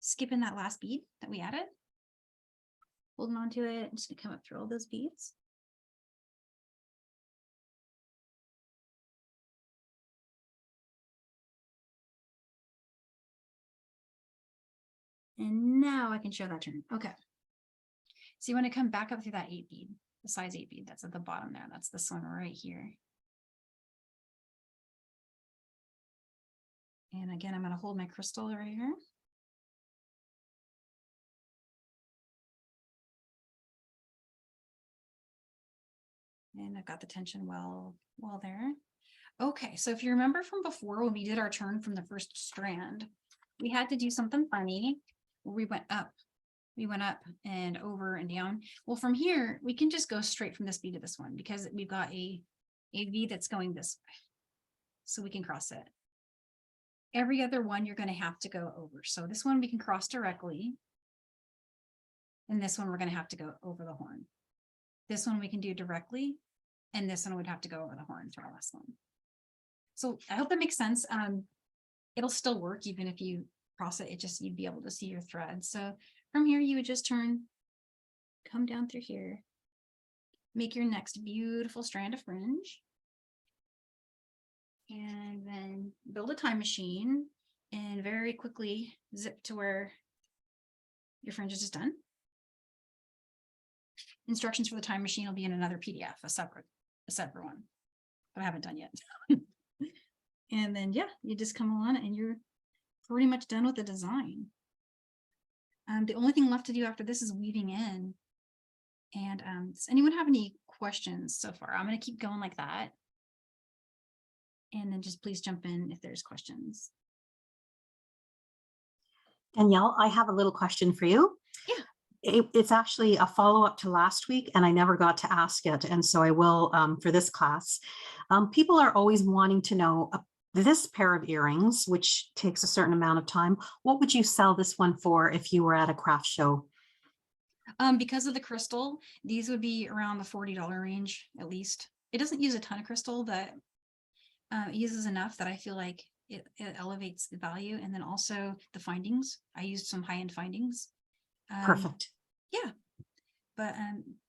Skipping that last bead that we added. Holding on to it. I'm just gonna come up through all those beads. And now I can show that turn. Okay. So you want to come back up through that 8 bead, the size 8 bead that's at the bottom there. That's this one right here. And again, I'm going to hold my crystal right here. And I've got the tension well there. Okay, so if you remember from before when we did our turn from the first strand, we had to do something funny where we went up. We went up and over and down. Well, from here, we can just go straight from this bead to this one because we've got a V that's going this way. So we can cross it. Every other one, you're going to have to go over. So this one we can cross directly. And this one, we're going to have to go over the horn. This one we can do directly. And this one would have to go over the horn for our last one. So I hope that makes sense. It'll still work even if you cross it. It just, you'd be able to see your thread. So from here, you would just turn, come down through here, make your next beautiful strand of fringe. And then build a time machine and very quickly zip to where your fringe is just done. Instructions for the time machine will be in another PDF, a separate one, but I haven't done yet. And then, yeah, you just come along and you're pretty much done with the design. The only thing left to do after this is weaving in. And does anyone have any questions so far? I'm going to keep going like that. And then just please jump in if there's questions. Danielle, I have a little question for you. Yeah. It's actually a follow-up to last week, and I never got to ask it. And so I will for this class. People are always wanting to know this pair of earrings, which takes a certain amount of time. What would you sell this one for if you were at a craft show? Because of the crystal, these would be around the $40 range, at least. It doesn't use a ton of crystal, but it uses enough that I feel like it elevates the value. And then also the findings. I used some high-end findings. Perfect. Yeah. But,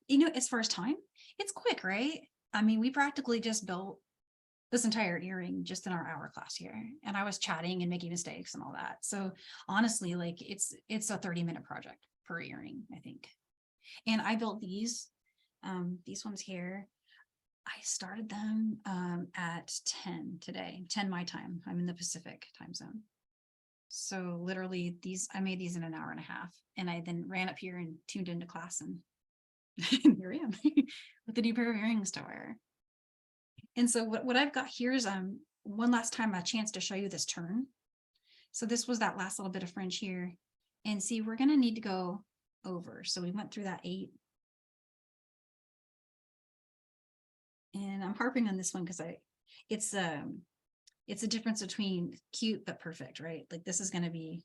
you know, as far as time, it's quick, right? I mean, we practically just built this entire earring just in our hour class here. And I was chatting and making mistakes and all that. So honestly, like it's a 30-minute project per earring, I think. And I built these ones here. I started them at 10 today, 10 my time. I'm in the Pacific time zone. So literally I made these in an hour and a half, and I then ran up here and tuned into class, and here I am with a new pair of earrings to wear. And so what I've got here is one last time a chance to show you this turn. So this was that last little bit of fringe here, and see, we're going to need to go over. So we went through that 8. And I'm harping on this one because it's a difference between cute but perfect, right? Like this is going to be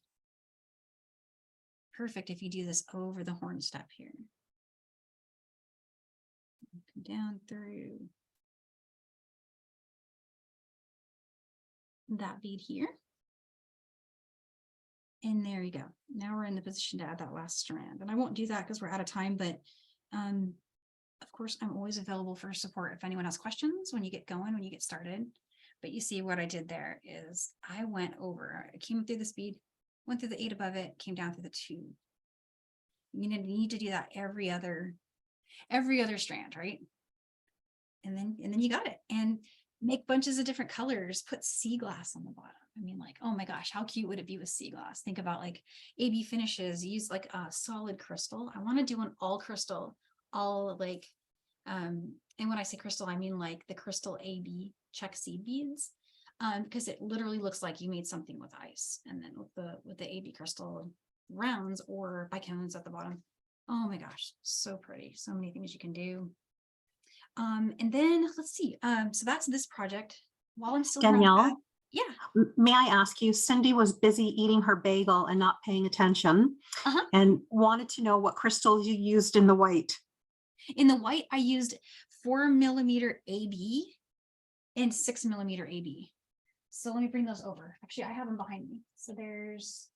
perfect if you do this over the horn step here. Come down through that bead here. And there you go. Now we're in the position to add that last strand. And I won't do that because we're out of time, but of course, I'm always available for support if anyone has questions when you get going, when you get started. But you see what I did there is I went over, I came through the speed, went through the 8 above it, came down through the 2. You need to do that every other strand, right? And then you got it. And make bunches of different colors, put sea glass on the bottom. I mean, like, oh my gosh, how cute would it be with sea glass? Think about like AB finishes, use like a solid crystal. I want to do an all crystal, all like, and when I say crystal, I mean like the crystal AB Czech seed beads, because it literally looks like you made something with ice, and then with the AB crystal rounds or bicones at the bottom. Oh my gosh, so pretty. So many things you can do. And then let's see. So that's this project. While I'm still here on the Danielle, back- yeah. may I ask you, Cindy was busy eating her bagel and not paying attention Uh-huh. and wanted to know what crystals you used in the white. In the white, I used 4mm AB and 6mm AB. So let me bring those over. Actually, I have them behind me. So there's,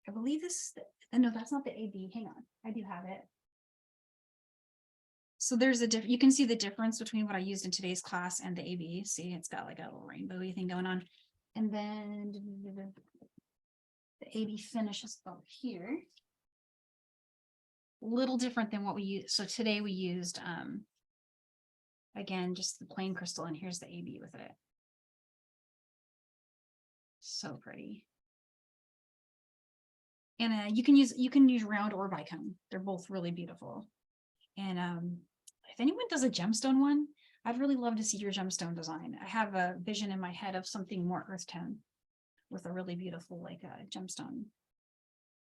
I believe this, no, that's not the AB. Hang on, I do have it. So there's a you can see the difference between what I used in today's class and the AB. See, it's got like a little rainbowy thing going on. And then the AB finish is about here. Little different than what we use. So today we used, again, just the plain crystal, and here's the AB with it. So pretty. And you can use round or bicone. They're both really beautiful. And if anyone does a gemstone one, I'd really love to see your gemstone design. I have a vision in my head of something more earth tone with a really beautiful like a gemstone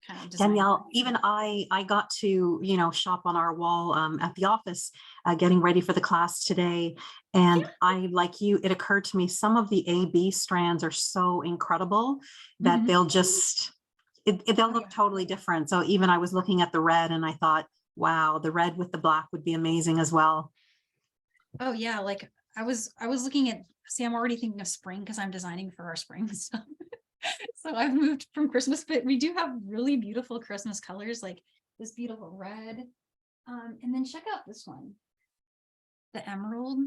kind of design. Danielle, even I got to, you know, shop on our wall at the office, getting ready for the class today. And I, like you, it occurred to me, some of the AB strands are so incredible that they'll just, they'll look totally different. So even I was looking at the red and I thought, wow, the red with the black would be amazing as well. Oh yeah, like I was looking at, see, I'm already thinking of spring because I'm designing for our spring stuff. So I've moved from Christmas, but we do have really beautiful Christmas colors, like this beautiful red. And then check out this one, the emerald.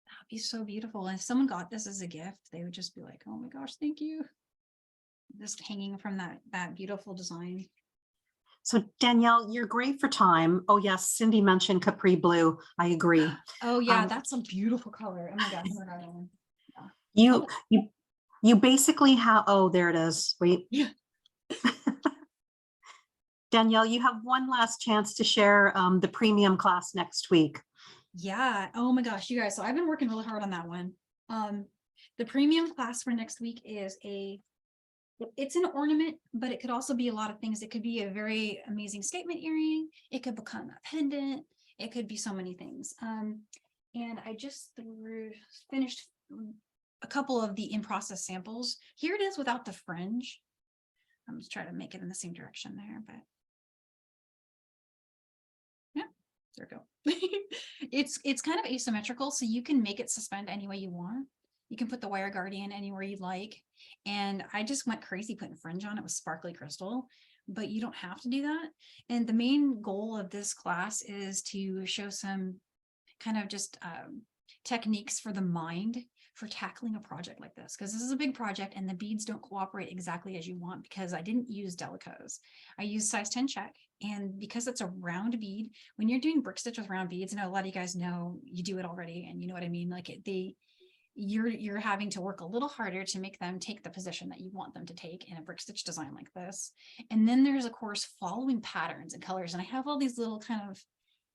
That'd be so beautiful. And if someone got this as a gift, they would just be like, oh my gosh, thank you. Just hanging from that beautiful design. So Danielle, you're great for time. Oh yes, Cindy mentioned Capri Blue. I agree. Oh yeah, that's a beautiful color. Oh my gosh. Yeah. You basically have, oh, there it is. Wait. Yeah. Danielle, you have one last chance to share the premium class next week. Yeah. Oh my gosh, you guys. So I've been working really hard on that one. The premium class for next week is it's an ornament, but it could also be a lot of things. It could be a very amazing statement earring. It could become a pendant. It could be so many things. And I just finished a couple of the in-process samples. Here it is without the fringe. I'm just trying to make it in the same direction there, but yeah, there we go. It's kind of asymmetrical, so you can make it suspend any way you want. You can put the wire guardian anywhere you like. And I just went crazy putting fringe on it with sparkly crystal, but you don't have to do that. And the main goal of this class is to show some kind of just techniques for the mind for tackling a project like this, because this is a big project and the beads don't cooperate exactly as you want, because I didn't use Delicos. I used size 10 Czech, and because it's a round bead, when you're doing brick stitch with round beads, I know a lot of you guys know you do it already, and you know what I mean, like you're having to work a little harder to make them take the position that you want them to take in a brick stitch design like this. And then there's of course following patterns and colors, and I have all these little kind of,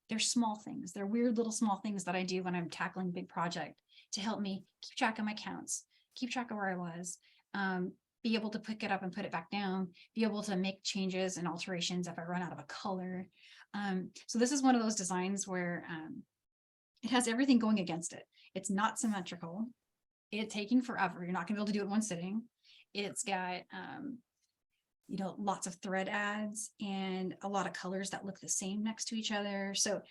they're small things, they're weird little small things that I do when I'm tackling a big project to help me keep track of my counts, keep track of where I was, be able to pick it up and put it back down, be able to make changes and alterations if I run out of a color. So this is one of those designs where it has everything going against it. It's not symmetrical. It's taking forever. You're not gonna be able to do it in one sitting. It's got, you know, lots of thread adds and a lot of colors that look the same next to each other. So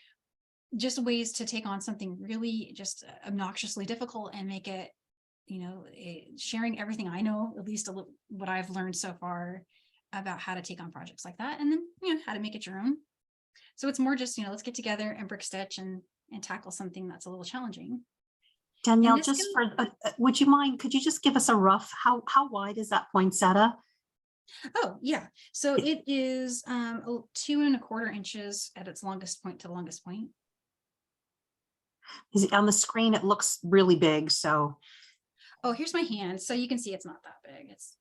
just ways to take on something really just obnoxiously difficult and make it, you know, sharing everything I know, at least what I've learned so far about how to take on projects like that, and then, you know, how to make it your own. So it's more just, you know, let's get together and brick stitch and tackle something that's a little challenging. Danielle, just for, would you mind, could you just give us a rough, how wide is that poinsettia? Oh yeah, so it is 2¼ inches at its longest point to the longest point. On the screen, it looks really big, so. Oh, here's my hand. So you can see it's not that big. It's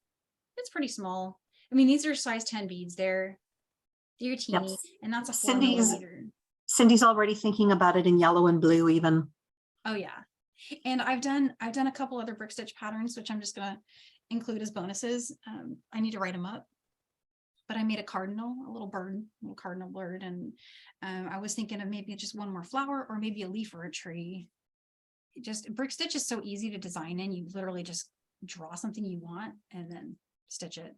pretty small. I mean, these are size 10 beads. They're Yep. teeny, and that's a 4 Cindy's millimeter. Cindy's already thinking about it in yellow and blue even. Oh yeah. And I've done a couple other brick stitch patterns, which I'm just gonna include as bonuses. I need to write them up. But I made a cardinal, a little cardinal bird, and I was thinking of maybe just one more flower or maybe a leaf or a tree. Just brick stitch is so easy to design in. You literally just draw something you want and then stitch it.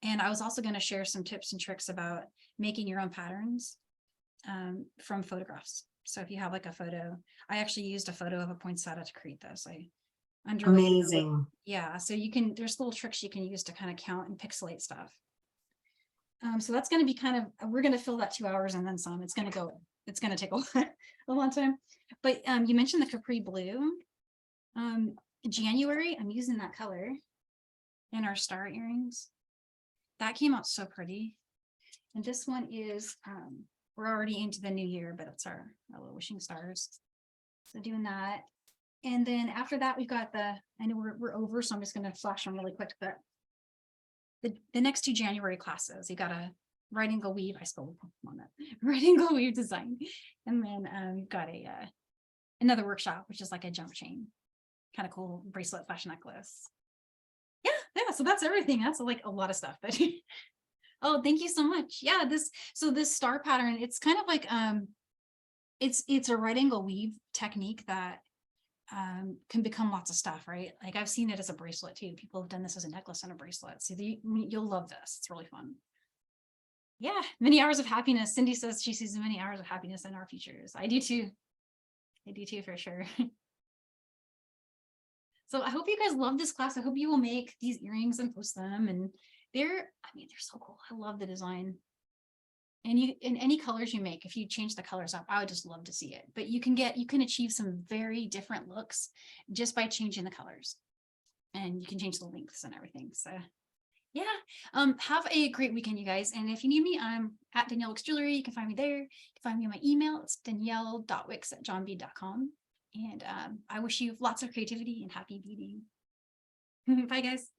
And I was also going to share some tips and tricks about making your own patterns from photographs. So if you have like a photo, I actually used a photo of a poinsettia to create this. I underlaid. Amazing. Yeah, so you can, there's little tricks you can use to kind of count and pixelate stuff. So that's going to be kind of, we're going to fill that 2 hours and then some. It's going to take a long time. But you mentioned the Capri Blue. January, I'm using that color in our star earrings. That came out so pretty. And this one is, we're already into the new year, but it's our little wishing stars. So doing that. And then after that, we've got I know we're over, so I'm just going to flash them really quick, but the next 2 January classes, you got a right angle weave, I spelled on that, right angle weave design. And then you've got another workshop, which is like a jump chain, kind of cool bracelet / necklace. Yeah, so that's everything. That's like a lot of stuff. But oh, thank you so much. Yeah, this star pattern, it's kind of like it's a right angle weave technique that can become lots of stuff, right? Like I've seen it as a bracelet too. People have done this as a necklace and a bracelet. So you'll love this. It's really fun. Yeah, many hours of happiness. Cindy says she sees many hours of happiness in our futures. I do too. I do too, for sure. So I hope you guys love this class. I hope you will make these earrings and post them. And they're so cool. I love the design. And in any colors you make, if you change the colors up, I would just love to see it. But you can achieve some very different looks just by changing the colors. And you can change the lengths and everything. So yeah, have a great weekend, you guys. And if you need me, I'm at Danielle Wickes Jewelry. You can find me there. You can find me on my email. It's danielle.wickes@johnbead.com. And I wish you lots of creativity and happy beading. Bye, guys.